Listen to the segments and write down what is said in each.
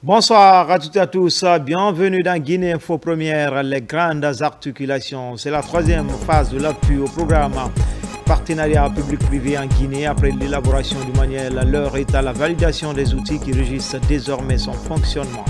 Bonsoir à toutes et à tous, bienvenue dans Guinée Info Première, les grandes articulations. C'est la troisième phase de l'appui au programme partenariat public-privé en Guinée après l'élaboration du manuel. L'heure est à la validation des outils qui régissent désormais son fonctionnement.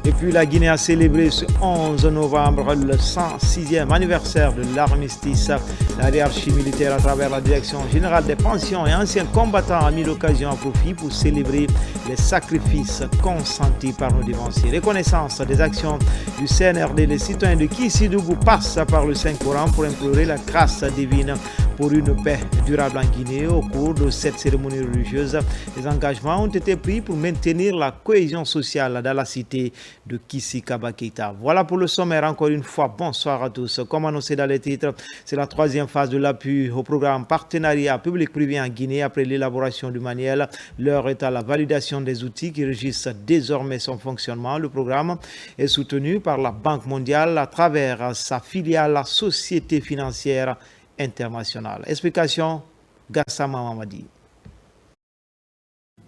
Et puis la Guinée a célébré ce 11 novembre le 106e anniversaire de l'armistice. La hiérarchie militaire à travers la Direction générale des pensions et anciens combattants a mis l'occasion à profit pour célébrer les sacrifices consentis par nos dévanciers. Reconnaissance des actions du CNRD, les citoyens de Kissidougou passent par le Saint-Coran pour implorer la grâce divine pour une paix durable en Guinée. Au cours de cette cérémonie religieuse, les engagements ont été pris pour maintenir la cohésion sociale dans la cité de Kissi-Kaba Keita. Voilà pour le sommaire. Encore une fois, bonsoir à tous. Comme annoncé dans les titres, c'est la troisième phase de l'appui au programme partenariat public-privé en Guinée après l'élaboration du manuel. L'heure est à la validation des outils qui régissent désormais son fonctionnement. Le programme est soutenu par la Banque mondiale à travers sa filiale, la Société financière internationale. Explication, Gassama Mamadi.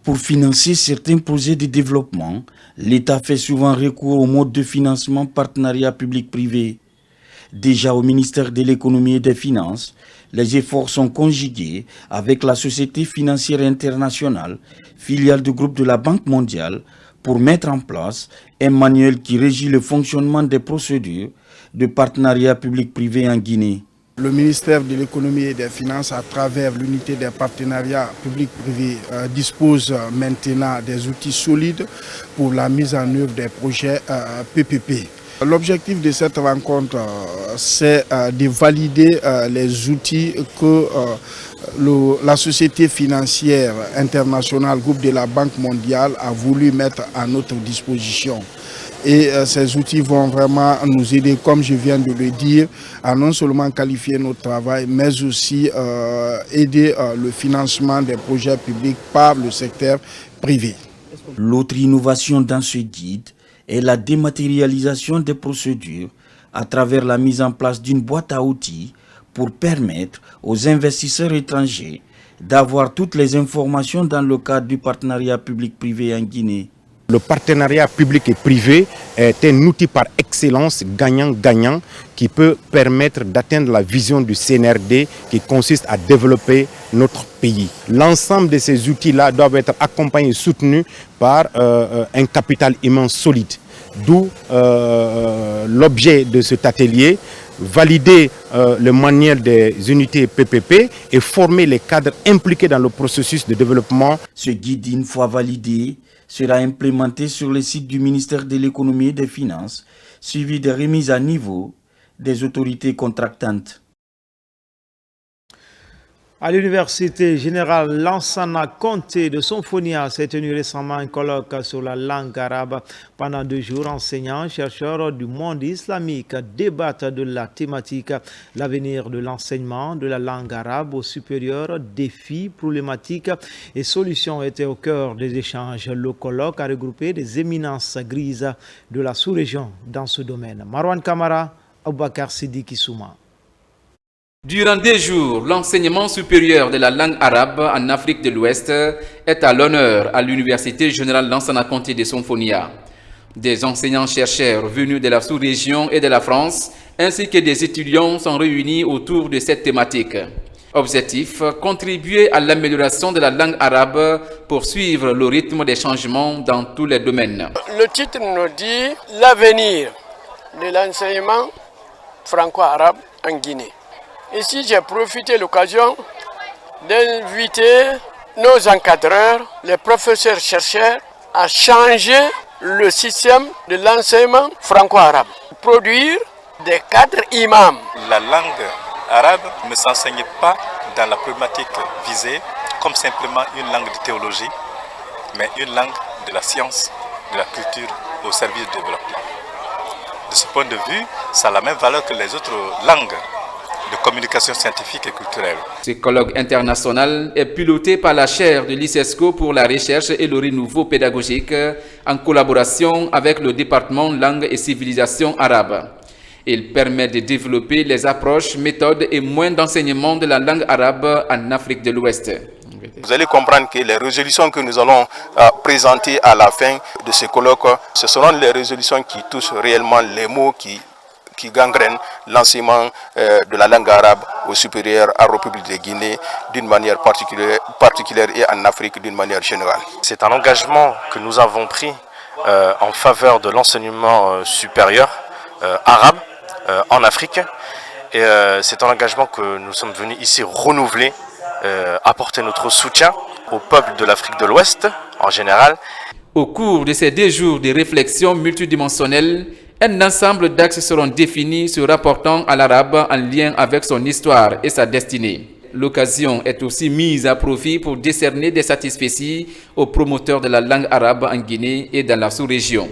Pour financer certains projets de développement, l'État fait souvent recours au mode de financement partenariat public-privé. Déjà au ministère de l'économie et des finances, les efforts sont conjugués avec la Société financière internationale, filiale du groupe de la Banque mondiale, pour mettre en place un manuel qui régit le fonctionnement des procédures de partenariat public-privé en Guinée. Le ministère de l'économie et des finances, à travers l'unité des partenariats publics-privés, dispose maintenant des outils solides pour la mise en œuvre des projets PPP. L'objectif de cette rencontre, c'est de valider les outils que la Société financière internationale, groupe de la Banque mondiale, a voulu mettre à notre disposition. Et ces outils vont vraiment nous aider, comme je viens de le dire, à non seulement qualifier notre travail, mais aussi aider le financement des projets publics par le secteur privé. L'autre innovation dans ce guide est la dématérialisation des procédures à travers la mise en place d'une boîte à outils pour permettre aux investisseurs étrangers d'avoir toutes les informations dans le cadre du partenariat public-privé en Guinée. Le partenariat public et privé est un outil par excellence gagnant-gagnant qui peut permettre d'atteindre la vision du CNRD qui consiste à développer notre pays. L'ensemble de ces outils-là doivent être accompagnés et soutenus par un capital immense solide. D'où l'objet de cet atelier, valider le manuel des unités PPP et former les cadres impliqués dans le processus de développement. Ce guide, une fois validé, sera implémenté sur le site du ministère de l'économie et des finances, suivi des remises à niveau des autorités contractantes. À l'Université générale Lansana Conté de Sonfonia s'est tenu récemment un colloque sur la langue arabe. Pendant 2 jours, enseignants, chercheurs du monde islamique débattent de la thématique l'avenir de l'enseignement de la langue arabe au supérieur, défis, problématiques et solutions étaient au cœur des échanges. Le colloque a regroupé des éminences grises de la sous-région dans ce domaine. Marwan Kamara, Aboubakar Sidiki Souma. Durant 2 jours, l'enseignement supérieur de la langue arabe en Afrique de l'Ouest est à l'honneur à l'Université générale Lansana Conté de Sonfonia. Des enseignants-chercheurs venus de la sous-région et de la France, ainsi que des étudiants sont réunis autour de cette thématique. Objectif, contribuer à l'amélioration de la langue arabe pour suivre le rythme des changements dans tous les domaines. Le titre nous dit l'avenir de l'enseignement franco-arabe en Guinée. Ici, j'ai profité de l'occasion d'inviter nos encadreurs, les professeurs-chercheurs, à changer le système de l'enseignement franco-arabe. Produire des cadres imams. La langue arabe ne s'enseigne pas dans la problématique visée comme simplement une langue de théologie, mais une langue de la science, de la culture au service du développement. De ce point de vue, ça a la même valeur que les autres langues de communication scientifique et culturelle. Ce colloque international est piloté par la chaire de l'ICESCO pour la recherche et le renouveau pédagogique en collaboration avec le département langue et civilisation arabe. Il permet de développer les approches, méthodes et moyens d'enseignement de la langue arabe en Afrique de l'Ouest. Vous allez comprendre que les résolutions que nous allons présenter à la fin de ce colloque, ce seront les résolutions qui touchent réellement les mots qui gangrènent l'enseignement de la langue arabe au supérieur à la République de Guinée d'une manière particulière et en Afrique d'une manière générale. C'est un engagement que nous avons pris en faveur de l'enseignement supérieur arabe en Afrique. Et c'est un engagement que nous sommes venus ici renouveler, apporter notre soutien au peuple de l'Afrique de l'Ouest en général. Au cours de ces 2 jours de réflexion multidimensionnelle, un ensemble d'axes seront définis se rapportant à l'arabe en lien avec son histoire et sa destinée. L'occasion est aussi mise à profit pour décerner des satisfecits aux promoteurs de la langue arabe en Guinée et dans la sous-région.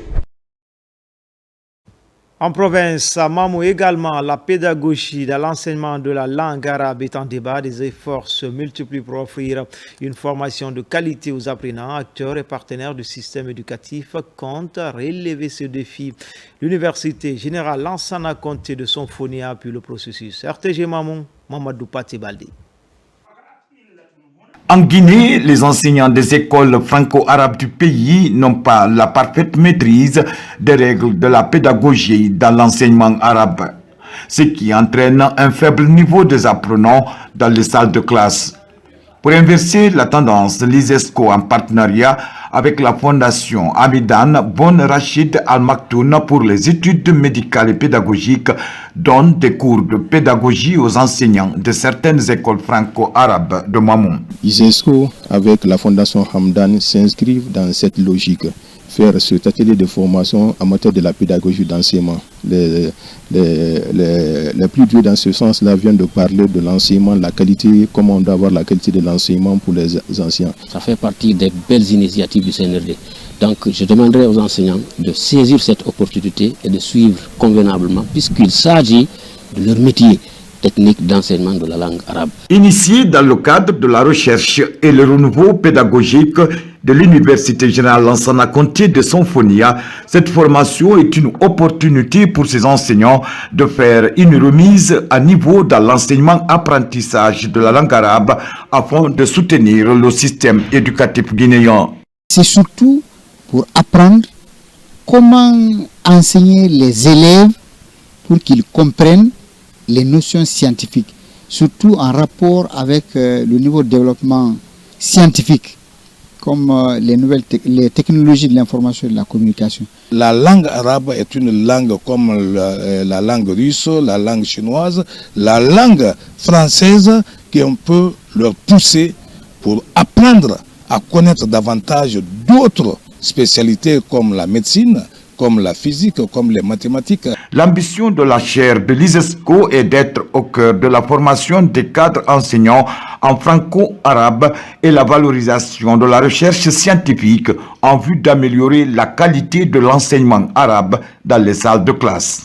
En province, à Mamou également, la pédagogie dans l'enseignement de la langue arabe est en débat. Des efforts se multiplient pour offrir une formation de qualité aux apprenants, acteurs et partenaires du système éducatif comptent relever ce défi. L'Université générale Lansana Conté de Sonfonie a appuyé le processus. RTG Mamou, Mamadou Pati Baldi. En Guinée, les enseignants des écoles franco-arabes du pays n'ont pas la parfaite maîtrise des règles de la pédagogie dans l'enseignement arabe, ce qui entraîne un faible niveau des apprenants dans les salles de classe. Pour inverser la tendance, l'ISESCO, en partenariat avec la fondation Amidan Bon Rachid Al Maktoum pour les études médicales et pédagogiques, donne des cours de pédagogie aux enseignants de certaines écoles franco-arabes de Mamou. ISESCO, avec la fondation Hamdan, s'inscrivent dans cette logique. Faire cet atelier de formation en matière de la pédagogie d'enseignement. Les plus vieux dans ce sens-là viennent de parler de l'enseignement, la qualité, comment on doit avoir la qualité de l'enseignement pour les anciens. Ça fait partie des belles initiatives du CNRD. Donc je demanderai aux enseignants de saisir cette opportunité et de suivre convenablement puisqu'il s'agit de leur métier technique d'enseignement de la langue arabe. Initié dans le cadre de la recherche et le renouveau pédagogique de l'Université générale Lansana Conté de Sonfonia, cette formation est une opportunité pour ces enseignants de faire une remise à niveau dans l'enseignement-apprentissage de la langue arabe afin de soutenir le système éducatif guinéen. C'est surtout pour apprendre comment enseigner les élèves pour qu'ils comprennent les notions scientifiques, surtout en rapport avec le niveau de développement scientifique, comme les technologies de l'information et de la communication. La langue arabe est une langue comme la langue russe, la langue chinoise, la langue française qu'on peut leur pousser pour apprendre à connaître davantage d'autres spécialités comme la médecine, comme la physique, comme les mathématiques. L'ambition de la chaire de l'ISESCO est d'être au cœur de la formation des cadres enseignants en franco-arabe et la valorisation de la recherche scientifique en vue d'améliorer la qualité de l'enseignement arabe dans les salles de classe.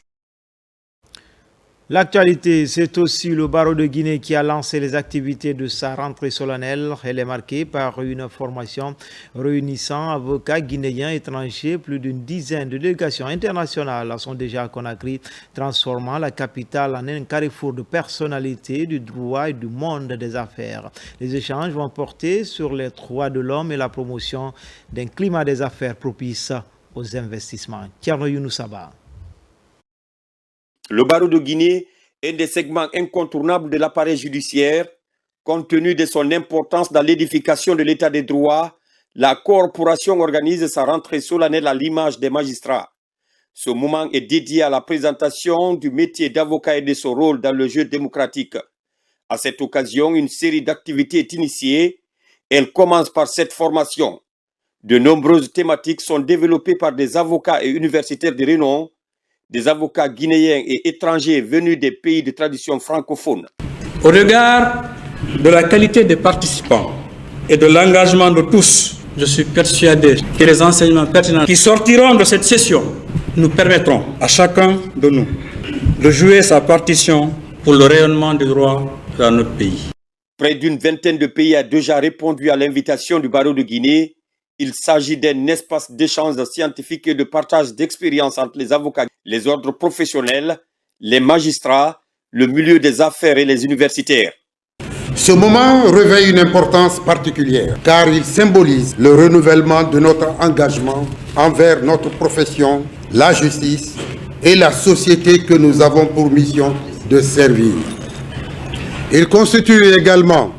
L'actualité, c'est aussi le barreau de Guinée qui a lancé les activités de sa rentrée solennelle. Elle est marquée par une formation réunissant avocats guinéens étrangers. Plus d'une dizaine de délégations internationales sont déjà à Conakry, transformant la capitale en un carrefour de personnalités du droit et du monde des affaires. Les échanges vont porter sur les droits de l'homme et la promotion d'un climat des affaires propice aux investissements. Thierno Younoussaba. Le barreau de Guinée est des segments incontournables de l'appareil judiciaire. Compte tenu de son importance dans l'édification de l'état des droits, la corporation organise sa rentrée solennelle à l'image des magistrats. Ce moment est dédié à la présentation du métier d'avocat et de son rôle dans le jeu démocratique. À cette occasion, une série d'activités est initiée. Elle commence par cette formation. De nombreuses thématiques sont développées par des avocats et universitaires de renom, des avocats guinéens et étrangers venus des pays de tradition francophone. Au regard de la qualité des participants et de l'engagement de tous, je suis persuadé que les enseignements pertinents qui sortiront de cette session nous permettront à chacun de nous de jouer sa partition pour le rayonnement des droits dans notre pays. Près d'une vingtaine de pays a déjà répondu à l'invitation du barreau de Guinée. Il s'agit d'un espace d'échange scientifique et de partage d'expériences entre les avocats, les ordres professionnels, les magistrats, le milieu des affaires et les universitaires. Ce moment revêt une importance particulière car il symbolise le renouvellement de notre engagement envers notre profession, la justice et la société que nous avons pour mission de servir. Il constitue également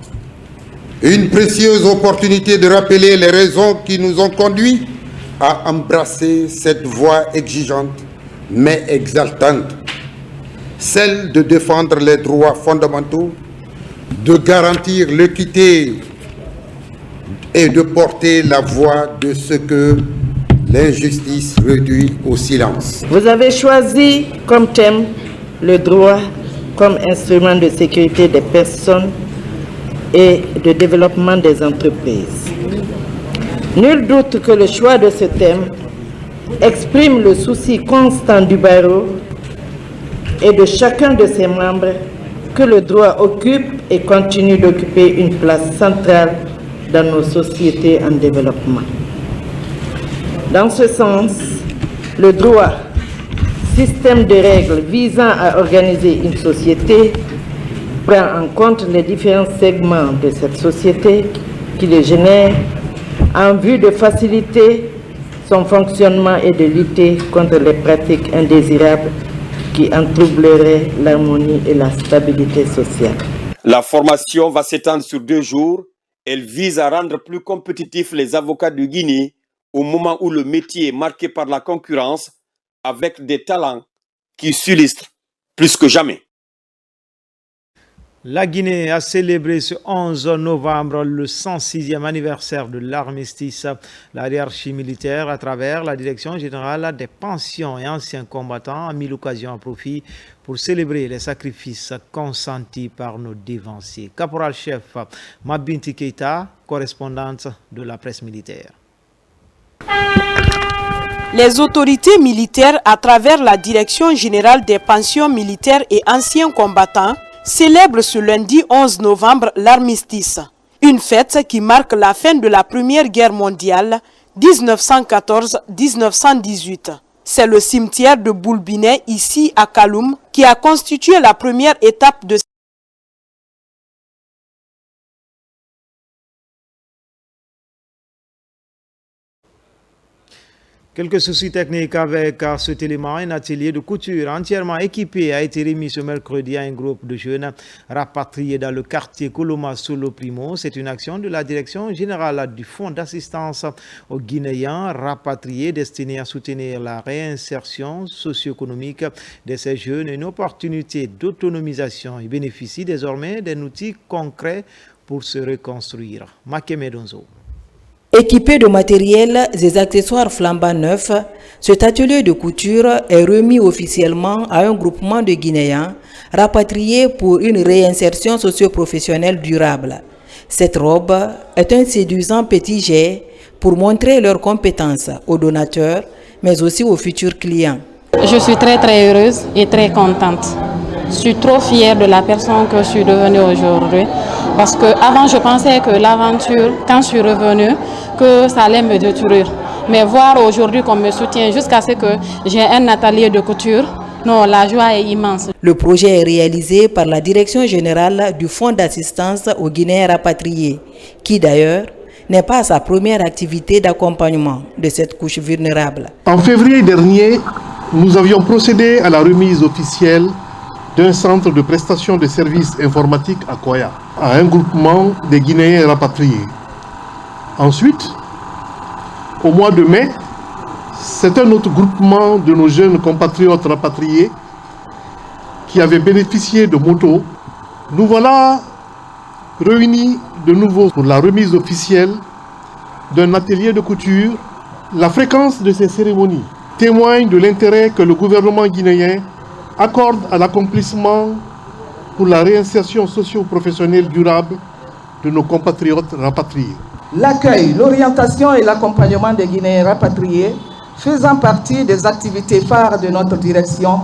une précieuse opportunité de rappeler les raisons qui nous ont conduits à embrasser cette voie exigeante mais exaltante, celle de défendre les droits fondamentaux, de garantir l'équité et de porter la voix de ce que l'injustice réduit au silence. Vous avez choisi comme thème le droit comme instrument de sécurité des personnes et de développement des entreprises. Nul doute que le choix de ce thème exprime le souci constant du barreau et de chacun de ses membres que le droit occupe et continue d'occuper une place centrale dans nos sociétés en développement. Dans ce sens, le droit, système de règles visant à organiser une société, prend en compte les différents segments de cette société qui les génèrent en vue de faciliter son fonctionnement et de lutter contre les pratiques indésirables qui en troubleraient l'harmonie et la stabilité sociale. La formation va s'étendre sur 2 jours. Elle vise à rendre plus compétitifs les avocats de Guinée au moment où le métier est marqué par la concurrence avec des talents qui s'illustrent plus que jamais. La Guinée a célébré ce 11 novembre le 106e anniversaire de l'armistice. La hiérarchie militaire, à travers la Direction générale des pensions et anciens combattants, a mis l'occasion à profit pour célébrer les sacrifices consentis par nos dévanciers. Caporal-chef Mabinti Keita, correspondante de la presse militaire. Les autorités militaires, à travers la Direction générale des pensions militaires et anciens combattants, célèbrent ce lundi 11 novembre l'armistice, une fête qui marque la fin de la Première Guerre mondiale 1914-1918. C'est le cimetière de Boulbinet, ici à Kaloum, qui a constitué la première étape de Quelques soucis techniques avec cet élément. Un atelier de couture entièrement équipé a été remis ce mercredi à un groupe de jeunes rapatriés dans le quartier Koloma Solo Primo. C'est une action de la Direction générale du Fonds d'assistance aux Guinéens rapatriés destinée à soutenir la réinsertion socio-économique de ces jeunes et une opportunité d'autonomisation. Ils bénéficient désormais d'un outil concret pour se reconstruire. Makeme Donzo. Équipé de matériel et des accessoires flambant neufs, cet atelier de couture est remis officiellement à un groupement de Guinéens rapatriés pour une réinsertion socio-professionnelle durable. Cette robe est un séduisant petit jet pour montrer leurs compétences aux donateurs, mais aussi aux futurs clients. Je suis très heureuse et très contente. Je suis trop fière de la personne que je suis devenue aujourd'hui. Parce qu'avant, je pensais que l'aventure, quand je suis revenue, que ça allait me détruire. Mais voir aujourd'hui qu'on me soutient jusqu'à ce que j'ai un atelier de couture, non, la joie est immense. Le projet est réalisé par la Direction générale du Fonds d'assistance aux Guinéens rapatriés, qui d'ailleurs n'est pas sa première activité d'accompagnement de cette couche vulnérable. En février dernier, nous avions procédé à la remise officielle d'un centre de prestation de services informatiques à Koya, à un groupement des Guinéens rapatriés. Ensuite, au mois de mai, c'est un autre groupement de nos jeunes compatriotes rapatriés qui avait bénéficié de motos. Nous voilà réunis de nouveau pour la remise officielle d'un atelier de couture. La fréquence de ces cérémonies témoigne de l'intérêt que le gouvernement guinéen accorde à l'accomplissement pour la réinsertion socio-professionnelle durable de nos compatriotes rapatriés. L'accueil, l'orientation et l'accompagnement des Guinéens rapatriés faisant partie des activités phares de notre direction,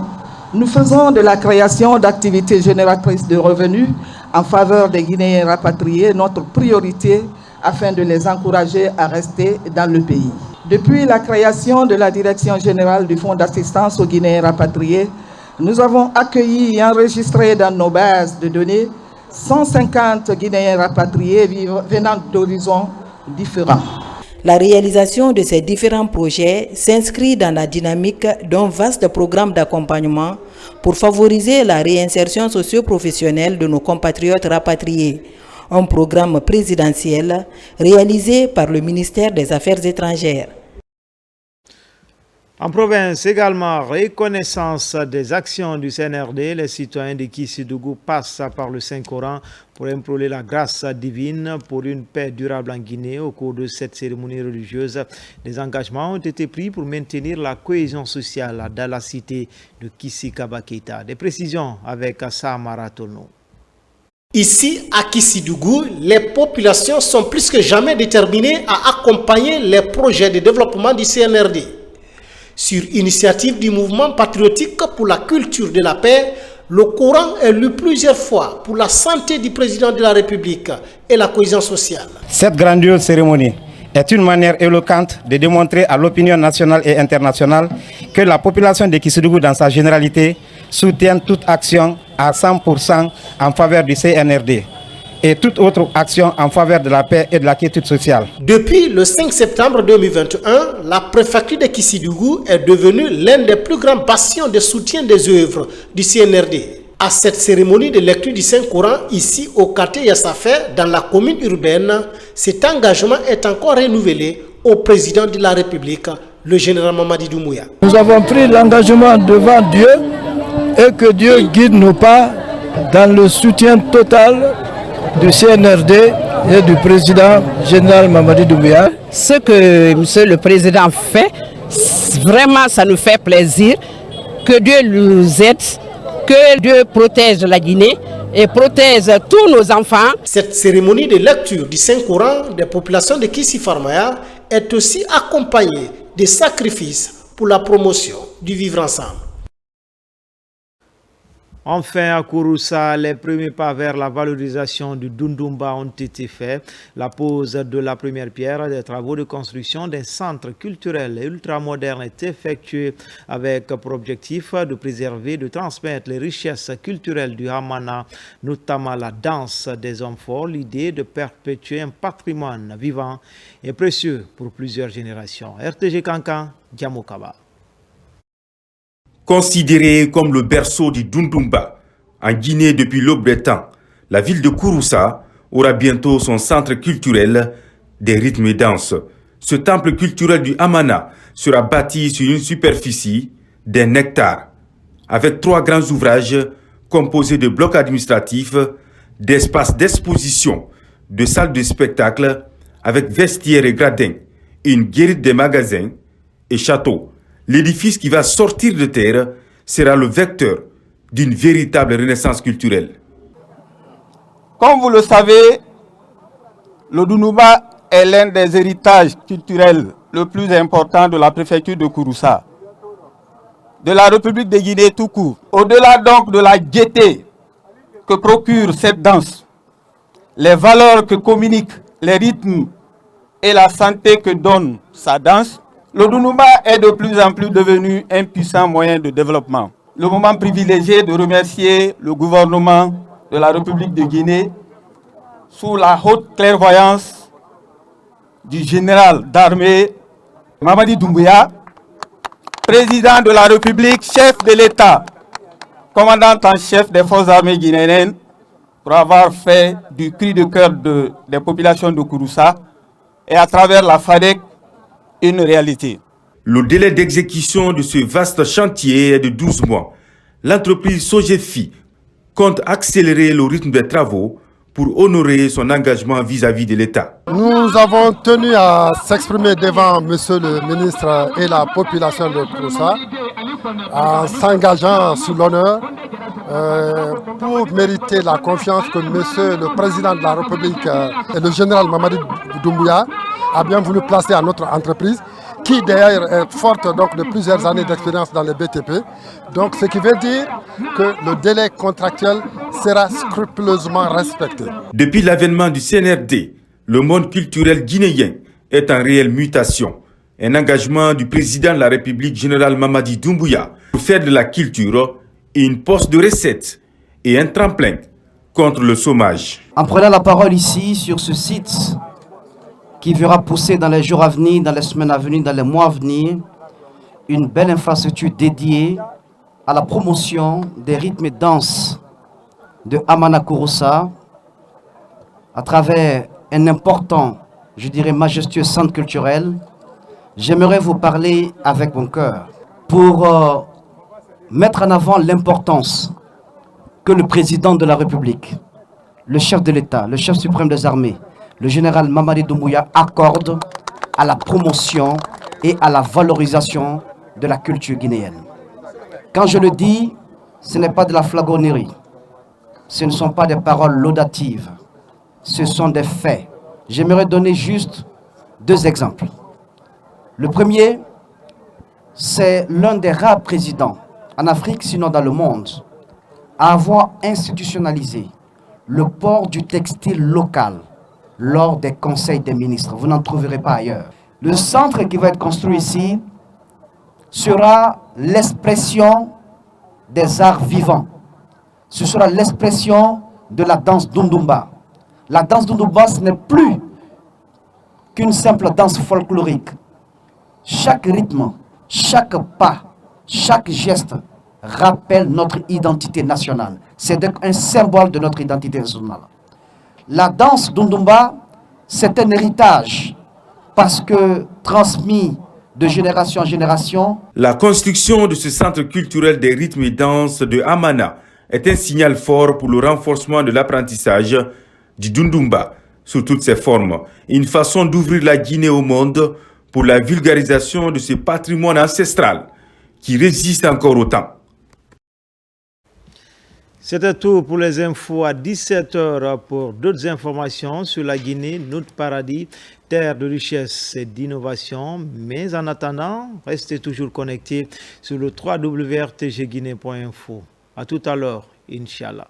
nous faisons de la création d'activités génératrices de revenus en faveur des Guinéens rapatriés notre priorité afin de les encourager à rester dans le pays. Depuis la création de la Direction générale du Fonds d'assistance aux Guinéens rapatriés, nous avons accueilli et enregistré dans nos bases de données 150 Guinéens rapatriés venant d'horizons différents. La réalisation de ces différents projets s'inscrit dans la dynamique d'un vaste programme d'accompagnement pour favoriser la réinsertion socio-professionnelle de nos compatriotes rapatriés. Un programme présidentiel réalisé par le ministère des Affaires étrangères. En province également, reconnaissance des actions du CNRD, les citoyens de Kissidougou passent par le Saint-Coran pour implorer la grâce divine pour une paix durable en Guinée. Au cours de cette cérémonie religieuse, des engagements ont été pris pour maintenir la cohésion sociale dans la cité de Kissi-Kaba Keita. Des précisions avec Samara Tono. Ici, à Kissidougou, les populations sont plus que jamais déterminées à accompagner les projets de développement du CNRD. Sur initiative du mouvement patriotique pour la culture de la paix, le Coran est lu plusieurs fois pour la santé du président de la République et la cohésion sociale. Cette grandiose cérémonie est une manière éloquente de démontrer à l'opinion nationale et internationale que la population de Kissidougou dans sa généralité soutient toute action à 100% en faveur du CNRD et toute autre action en faveur de la paix et de la quiétude sociale. Depuis le 5 septembre 2021, la préfecture de Kissidougou est devenue l'un des plus grands bastions de soutien des œuvres du CNRD. À cette cérémonie de lecture du Saint-Coran, ici au quartier Yassafé, dans la commune urbaine, cet engagement est encore renouvelé au président de la République, le général Mamadi Doumbouya. Nous avons pris l'engagement devant Dieu et que Dieu guide nos pas dans le soutien total du CNRD et du président général Mamadi Doumbouya. Ce que monsieur le président fait, vraiment ça nous fait plaisir. Que Dieu nous aide, que Dieu protège la Guinée et protège tous nos enfants. Cette cérémonie de lecture du Saint-Coran des populations de Kissi-Farmaya est aussi accompagnée des sacrifices pour la promotion du vivre ensemble. Enfin, à Kouroussa, les premiers pas vers la valorisation du Dundumba ont été faits. La pose de la première pierre des travaux de construction d'un centre culturel et ultramoderne est effectuée avec pour objectif de préserver et de transmettre les richesses culturelles du Hamana, notamment la danse des hommes forts. L'idée de perpétuer un patrimoine vivant et précieux pour plusieurs générations. RTG Kankan, Diamokaba. Considérée comme le berceau du Dundumba en Guinée depuis l'aube des temps, la ville de Kouroussa aura bientôt son centre culturel des rythmes et danses. Ce temple culturel du Hamana sera bâti sur une superficie d'un hectare, avec 3 grands ouvrages composés de blocs administratifs, d'espaces d'exposition, de salles de spectacle, avec vestiaires et gradins, une guérite des magasins et châteaux. L'édifice qui va sortir de terre sera le vecteur d'une véritable renaissance culturelle. Comme vous le savez, le Dundumba est l'un des héritages culturels le plus important de la préfecture de Kouroussa, de la République de Guinée tout court. Au-delà donc de la gaieté que procure cette danse, les valeurs que communiquent les rythmes et la santé que donne sa danse, le Dundumba est de plus en plus devenu un puissant moyen de développement. Le moment privilégié de remercier le gouvernement de la République de Guinée sous la haute clairvoyance du général d'armée Mamadi Doumbouya, président de la République, chef de l'État, commandant en chef des forces armées guinéennes, pour avoir fait du cri de cœur des populations de Kouroussa et à travers la FADEC une réalité. Le délai d'exécution de ce vaste chantier est de 12 mois. L'entreprise Sogefi compte accélérer le rythme des travaux pour honorer son engagement vis-à-vis de l'État. Nous avons tenu à s'exprimer devant Monsieur le ministre et la population de Kouroussa en s'engageant sur l'honneur pour mériter la confiance que Monsieur le Président de la République et le général Mamadi Doumbouya a bien voulu placer à notre entreprise, qui d'ailleurs est forte donc, de plusieurs années d'expérience dans les BTP. Donc ce qui veut dire que le délai contractuel sera scrupuleusement respecté. Depuis l'avènement du CNRD, le monde culturel guinéen est en réelle mutation. Un engagement du président de la République, général Mamadi Doumbouya, pour faire de la culture une poste de recettes et un tremplin contre le chômage. En prenant la parole ici, sur ce site, qui verra pousser dans les jours à venir, dans les semaines à venir, dans les mois à venir, une belle infrastructure dédiée à la promotion des rythmes et danses de Amana Kouroussa, à travers un important, je dirais majestueux centre culturel. J'aimerais vous parler avec mon cœur pour mettre en avant l'importance que le président de la République, le chef de l'État, le chef suprême des armées, le général Mamadi Doumbouya accorde à la promotion et à la valorisation de la culture guinéenne. Quand je le dis, ce n'est pas de la flagornerie, ce ne sont pas des paroles laudatives, ce sont des faits. J'aimerais donner juste 2 exemples. Le premier, c'est l'un des rares présidents en Afrique, sinon dans le monde, à avoir institutionnalisé le port du textile local lors des conseils des ministres. Vous n'en trouverez pas ailleurs. Le centre qui va être construit ici sera l'expression des arts vivants. Ce sera l'expression de la danse Dundumba. La danse Dundumba, ce n'est plus qu'une simple danse folklorique. Chaque rythme, chaque pas, chaque geste rappelle notre identité nationale. C'est donc un symbole de notre identité nationale. La danse Dundumba, c'est un héritage parce que transmis de génération en génération. La construction de ce centre culturel des rythmes et danses de Amana est un signal fort pour le renforcement de l'apprentissage du Dundumba sous toutes ses formes. Une façon d'ouvrir la Guinée au monde pour la vulgarisation de ce patrimoine ancestral qui résiste encore au temps. C'était tout pour les infos à 17h. Pour d'autres informations sur la Guinée, notre paradis, terre de richesse et d'innovation. Mais en attendant, restez toujours connectés sur le www.rtgguinée.info. À tout à l'heure, Inch'Allah.